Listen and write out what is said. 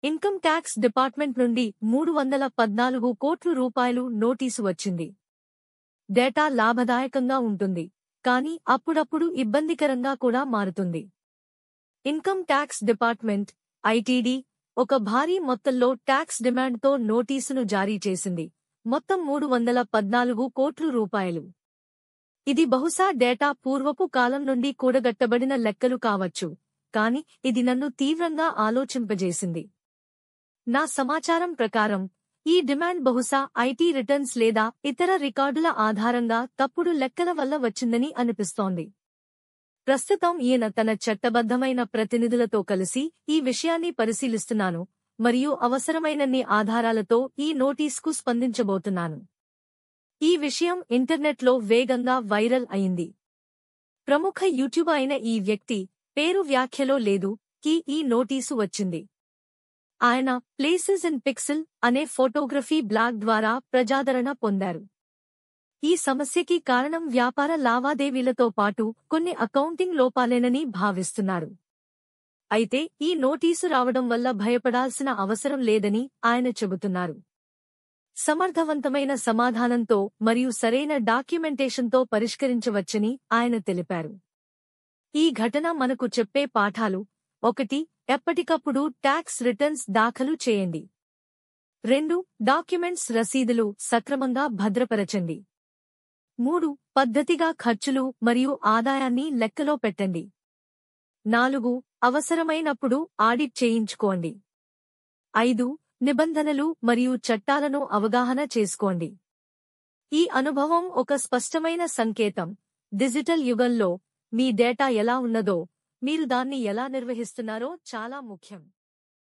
Income tax department నుండి 314 కోట్ల రూపాయలు నోటీసు వచ్చింది. డేటా లాభదాయకంగా ఉంటుంది, కానీ అప్పుడప్పుడు ఇబ్బందికరంగా కూడా మారుతుంది. ఇన్కమ్ ట్యాక్స్ డిపార్ట్మెంట్ ఐటీడీ ఒక భారీ మొత్తంలో ట్యాక్స్ డిమాండ్తో నోటీసును జారీ చేసింది, మొత్తం 314 కోట్ల రూపాయలు. ఇది బహుశా డేటా పూర్వపు కాలం నుండి కూడగట్టబడిన లెక్కలు కావచ్చు, కాని ఇది నన్ను తీవ్రంగా ఆలోచింపజేసింది. నా సమాచారం ప్రకారం ఈ డిమాండ్ బహుశా ఐటీ రిటర్న్స్ లేదా ఇతర రికార్డుల ఆధారంగా తప్పుడు లెక్కల వల్ల వచ్చిందని అనిపిస్తోంది. ప్రస్తుతం ఈయన తన చట్టబద్ధమైన ప్రతినిధులతో కలిసి ఈ విషయాన్ని పరిశీలిస్తున్నాను మరియు అవసరమైనన్ని ఆధారాలతో ఈ నోటీస్కు స్పందించబోతున్నాను. ఈ విషయం ఇంటర్నెట్లో వేగంగా వైరల్ అయింది. ప్రముఖ యూట్యూబ్ అయిన ఈ వ్యక్తి పేరు వ్యాఖ్యలో లేదు కి ఈ నోటీసు వచ్చింది. ఆయన ప్లేసెస్ ఇన్ పిక్సెల్ అనే ఫోటోగ్రఫీ బ్లాగ్ ద్వారా ప్రజాదరణ పొందారు. ఈ సమస్యకి కారణం వ్యాపార లావాదేవీలతో పాటు కొన్ని అకౌంటింగ్ లోపాలేనని భావిస్తున్నారు. అయితే ఈ నోటీసు రావడం వల్ల భయపడాల్సిన అవసరం లేదని ఆయన చెబుతున్నారు. సమర్థవంతమైన సమాధానంతో మరియు సరైన డాక్యుమెంటేషన్తో పరిష్కరించవచ్చని ఆయన తెలిపారు. ఈ ఘటన మనకు చెప్పే పాఠాలు: 1. ఎప్పటికప్పుడు ట్యాక్స్ రిటర్న్స్ దాఖలు చేయండి. 2. డాక్యుమెంట్స్ రసీదులు సక్రమంగా భద్రపరచండి. 3. పద్ధతిగా ఖర్చులు మరియు ఆదాయాన్ని లెక్కలో పెట్టండి. 4. అవసరమైనప్పుడు ఆడిట్ చేయించుకోండి. 5. నిబంధనలు మరియు చట్టాలను అవగాహన చేసుకోండి. ఈ అనుభవం ఒక స్పష్టమైన సంకేతం: డిజిటల్ యుగంలో మీ డేటా ఎలా ఉన్నదో మీరు దాన్ని ఎలా నిర్వహిస్తున్నారో చాలా ముఖ్యం.